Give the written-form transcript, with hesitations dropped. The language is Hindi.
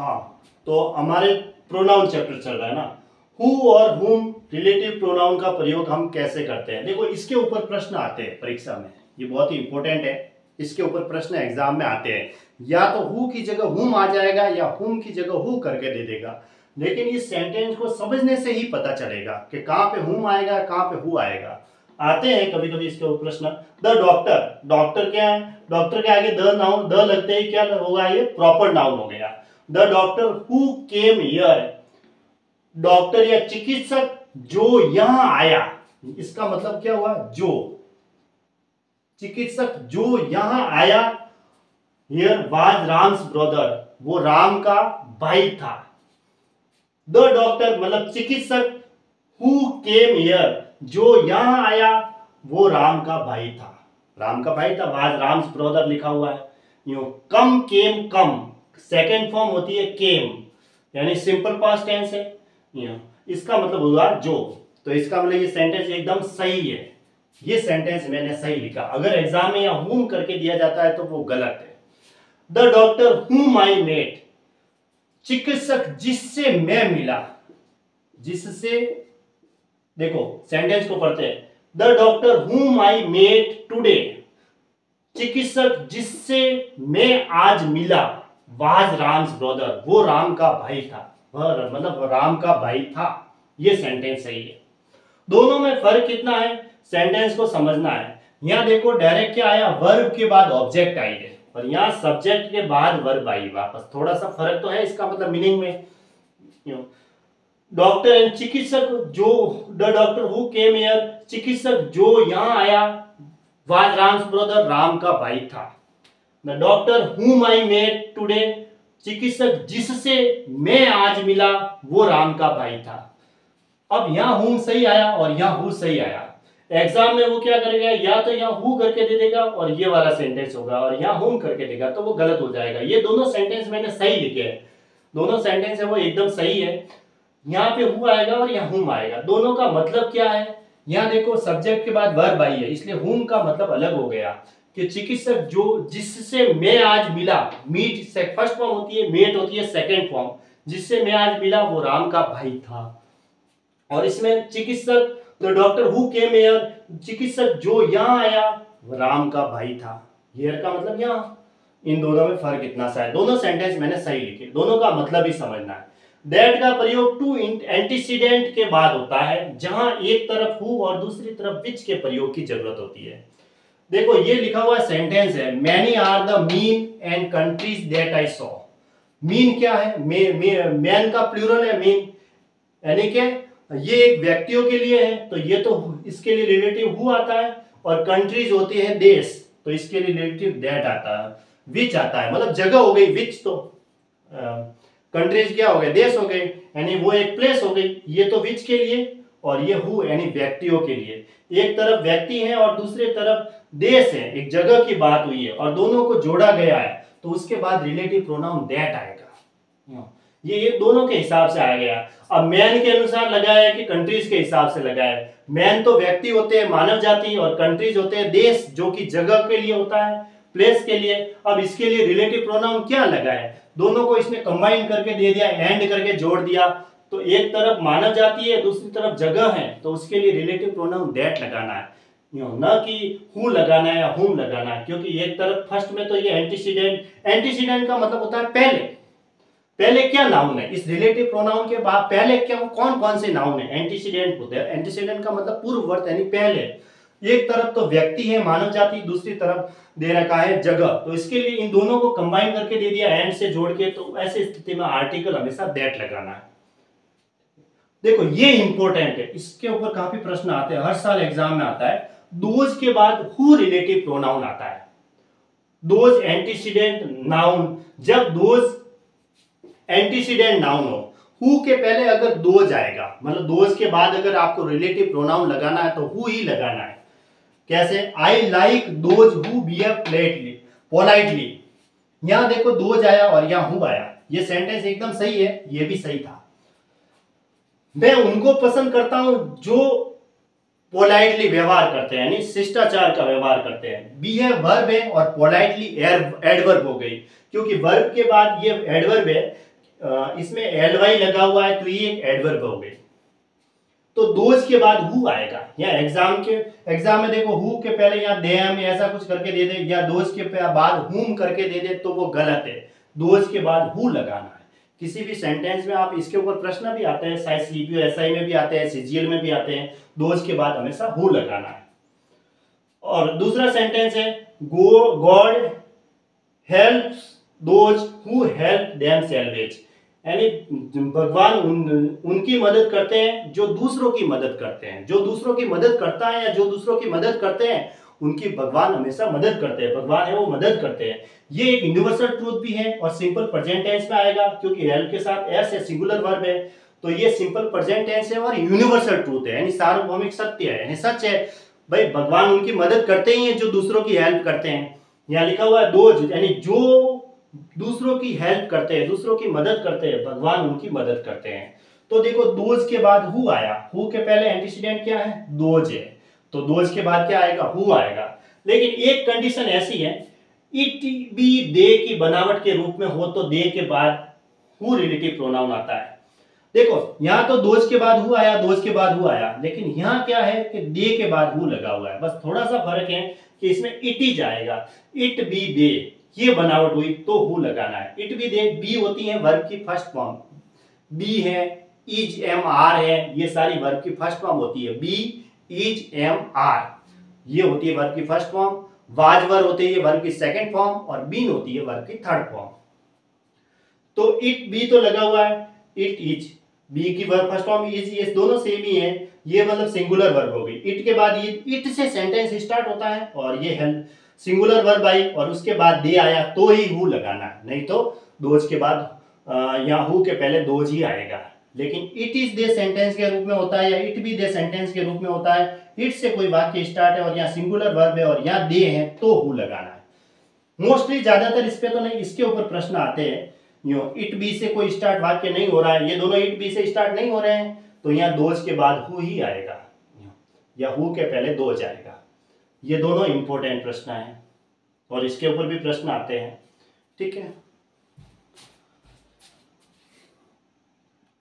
हाँ, तो हमारे प्रोनाउन चैप्टर चल रहा है ना। हु और हुम रिलेटिव प्रोनाउन का प्रयोग हम कैसे करते हैं, देखो इसके ऊपर प्रश्न आते हैं परीक्षा में, ये बहुत ही इंपॉर्टेंट है। इसके ऊपर प्रश्न एग्जाम में आते हैं, या तो हु की जगह हुम आ जाएगा या हुम की जगह हु करके दे देगा। लेकिन इस सेंटेंस को समझने से ही पता चलेगा कि कहाँ पे हुम आएगा, कहाँ पे हु आएगा। आते हैं कभी कभी इसके ऊपर प्रश्न। द डॉक्टर, डॉक्टर क्या है, डॉक्टर के आगे द नाउन, द लगते ही क्या होगा, ये प्रॉपर नाउन हो गया। The doctor who came here, doctor या चिकित्सक जो यहां आया, इसका मतलब क्या हुआ, जो चिकित्सक जो यहां आया। हियर वाज राम्स ब्रदर, वो राम का भाई था। द डॉक्टर मतलब चिकित्सक, हु केम हियर जो यहां आया, वो राम का भाई था, राम का भाई था। वाज राम्स ब्रदर लिखा हुआ है। You come came, come second form होती है केम, यानी सिंपल पास्ट टेंस है। इसका मतलब हुआ जो, तो इसका मतलब ये सेंटेंस एकदम सही है। ये सेंटेंस मैंने सही लिखा। अगर एग्जाम में या हुम करके दिया जाता है तो वो गलत है। द डॉक्टर हुम आई मेट, चिकित्सक जिससे मैं मिला, जिससे, देखो सेंटेंस को पढ़ते हैं। द डॉक्टर हुम आई मेट टुडे, चिकित्सक जिससे मैं आज मिला, वाज राम्स ब्रदर, वो राम का भाई था, वह मतलब राम का भाई था। ये सेंटेंस सही है। दोनों में फर्क कितना है, सेंटेंस को समझना है। यहां देखो डायरेक्ट क्या आया, वर्ब के बाद ऑब्जेक्ट आई है, और यहां सब्जेक्ट के बाद वर्ब आई वापस। थोड़ा सा फर्क तो है इसका मतलब मीनिंग में। डॉक्टर एंड चिकित्सक जो, the doctor who came here, चिकित्सक जो यहां आया, वाज राम्स ब्रदर, राम का भाई था। द डॉक्टर हुम आई मेट टुडे, चिकित्सक जिससे मैं आज मिला, वो राम का भाई था। अब यहां हुम सही आया और यहां हु सही आया। एग्जाम में वो क्या करेगा, या तो यहां हु करके दे देगा और ये वाला सेंटेंस होगा, और यहां हुम करके देगा तो वो गलत हो जाएगा। ये दोनों सेंटेंस मैंने सही लिखे हैं, दोनों सेंटेंस है वो एकदम सही है। यहाँ पे हु आएगा और यहाँ हुम आएगा। दोनों का मतलब क्या है, यहाँ देखो सब्जेक्ट के बाद वर्ब आई है, इसलिए हुम का मतलब अलग हो गया कि चिकित्सक जो जिससे मैं आज मिला, मीट से फर्स्ट फॉर्म होती है, मेट होती है सेकंड फॉर्म, जिससे मैं आज मिला वो राम का भाई था। और इसमें चिकित्सक, the doctor who came here, चिकित्सक जो यहाँ आया वो राम का भाई था। हियर का मतलब यहाँ। इन दोनों में फर्क इतना सा है। दोनों सेंटेंस मैंने सही लिखे, दोनों का मतलब ही समझना है। दैट का प्रयोग टू एंटीसीडेंट के बाद होता है, जहां एक तरफ हु और दूसरी तरफ विच के प्रयोग की जरूरत होती है। देखो ये लिखा हुआ सेंटेंस है, many are the mean and countries that I saw. Mean क्या है, मैन का प्लूरल है मीन, यानी कि ये एक व्यक्तियों के लिए है, तो ये तो इसके लिए रिलेटिव हु आता है, और कंट्रीज होते हैं देश, तो इसके लिए रिलेटिव दैट आता है। विच आता है मतलब जगह हो गई, विच तो कंट्रीज क्या हो गए, देश हो गए, यानी वो एक प्लेस हो गई। ये तो विच के लिए, और ये हु यानी व्यक्तियों के लिए। एक तरफ व्यक्ति है और दूसरे तरफ देश है, एक जगह की बात हुई है और दोनों को जोड़ा गया है, तो उसके बाद रिलेटिव प्रोनाउन दैट आएगा। ये दोनों के हिसाब से आ गया। अब मैन के अनुसार लगाया है कि कंट्रीज के हिसाब से लगाया है। मैन तो व्यक्ति होते हैं, मानव जाति, और कंट्रीज होते हैं देश, जो कि जगह के लिए होता है, प्लेस के लिए। अब इसके लिए रिलेटिव प्रोनाउन क्या लगा है, दोनों को इसने कंबाइन करके दे दिया, एंड करके जोड़ दिया। तो एक तरफ मानव जाति है, दूसरी तरफ जगह है, तो उसके लिए रिलेटिव प्रोनाउन दैट लगाना है, न कि हु लगाना है या हुम लगाना है। क्योंकि एक तरफ फर्स्ट में तो ये एंटीसीडेंट, एंटीसीडेंट का मतलब होता है पहले। पहले क्या नाउन है, इस रिलेटिव प्रोनाउन के बाद पहले क्या, कौन कौन से नाउन है, एंटीसीडेंट होते हैं। एंटीसीडेंट का मतलब पूर्ववर्त यानी पहले। एक तरफ तो व्यक्ति है, मानव जाति, दूसरी तरफ दे रखा है जगह, तो इसके लिए इन दोनों को कंबाइन करके दे दिया एंड से जोड़ के। तो ऐसी स्थिति में आर्टिकल हमेशा दैट लगाना है। देखो ये इंपॉर्टेंट है, इसके ऊपर काफी प्रश्न आते हैं, हर साल एग्जाम में आता है। दोज के बाद हु रिलेटिव प्रोनाउन आता है, दोज एंटीसीडेंट नाउन। जब दोज एंटीसीडेंट नाउन हो, हु के पहले अगर दोज आएगा, मतलब दोज के बाद अगर आपको रिलेटिव प्रोनाउन लगाना है तो हु ही लगाना है। कैसे, I like those who behave politely. यहां देखो दोज आया और यहां हु आया, ये सेंटेंस एकदम सही है, ये भी सही था। मैं उनको पसंद करता हूं जो पोलाइटली व्यवहार करते हैं, यानी शिष्टाचार का व्यवहार करते हैं। बिहेव वर्ब है और पोलाइटली एडवर्ब हो गई, क्योंकि वर्ब के बाद ये एडवर्ब है। इसमें एल वाई लगा हुआ है तो ये एक एडवर्ब हो गई। तो दोज के बाद हु आएगा। या एग्जाम में देखो हु के पहले या देम ऐसा कुछ करके दे दे या दोज के बाद हुम करके दे दे तो वो गलत है। दोज के बाद हु लगाना है। किसी भी सेंटेंस में आप इसके ऊपर प्रश्न भी आते हैं, शायद सीपीओ एसआई में भी आते हैं, सीजीएल में भी आते हैं, दोज के बाद हमेशा हु लगाना है। और दूसरा सेंटेंस है God helps those who help themselves, यानी भगवान उनकी मदद करते हैं जो दूसरों की मदद करते हैं। जो दूसरों की मदद करता है या जो दूसरों की मदद करते हैं उनकी भगवान हमेशा मदद करते हैं। भगवान है वो मदद करते हैं। ये एक यूनिवर्सल ट्रूथ भी है और सिंपल प्रेजेंट टेंस में आएगा क्योंकि हेल्प के साथ एस है, सिंगुलर वर्ब है, तो ये सिंपल प्रेजेंट टेंस है और यूनिवर्सल ट्रूथ है, यानी सार्वभौमिक सत्य है, यानी सच है। भाई भगवान उनकी मदद करते ही हैं जो दूसरों की हेल्प करते हैं। यहाँ लिखा हुआ है दोज, यानी जो दूसरों की हेल्प करते हैं, दूसरों की मदद करते हैं, भगवान उनकी मदद करते हैं। तो देखो दोज के बाद हु आया, हु के पहले एंटीसीडेंट क्या है, दोज है, तो दोज के बाद क्या आएगा, हु आएगा। लेकिन एक कंडीशन ऐसी है, इट बी दे की बनावट के रूप में हो तो दे के बाद हु रिलेटिव प्रोनाउन आता है। देखो यहाँ तो दोज के बाद हु आया, दोज के बाद हु आया, लेकिन यहाँ क्या है कि दे के बाद हु लगा हुआ है। बस थोड़ा सा फर्क है कि इसमें इट ही जाएगा, इट बी दे ये बनावट हुई तो हु लगाना है। इट बी दे, बी होती है वर्ब की फर्स्ट फॉर्म, बी है, इज एम आर है, ये सारी वर्ब की फर्स्ट फॉर्म होती है। बी इज एम आर ये होती है वर्ब की फर्स्ट फॉर्म, वाज वर्ब होती है वर्ब की सेकंड फॉर्म और बीन होती है वर्ब की थर्ड फॉर्म। तो इट बी तो लगा हुआ है, इट इज, बी की वर्ब फर्स्ट फॉर्म इज, ये दोनों सेम ही है, ये मतलब सिंगुलर वर्ब हो गई। इट के बाद ये इट से सेंटेंस स्टार्ट होता है और ये हेल्प सिंगुलर वर्ब आई और उसके बाद दे आया तो ही हु लगाना है, नहीं तो दोज के बाद या हु के पहले दोज ही आएगा। लेकिन इट इज दे सेंटेंस के रूप में होता है या इट बी दे सेंटेंस के रूप में होता है, इट से कोई वाक्य स्टार्ट है और यहाँ सिंगुलर वर्ब है और यहाँ दे है तो हु लगाना है। मोस्टली ज्यादातर इस पे तो नहीं, इसके ऊपर प्रश्न आते हैं, यो इट बी से कोई स्टार्ट वाक्य नहीं हो रहा है, ये दोनों इट बी से स्टार्ट नहीं हो रहे हैं, तो यहाँ दोज के बाद हु ही आएगा या हु के पहले दोज आएगा। ये दोनों इंपॉर्टेंट प्रश्न हैं और इसके ऊपर भी प्रश्न आते हैं, ठीक है।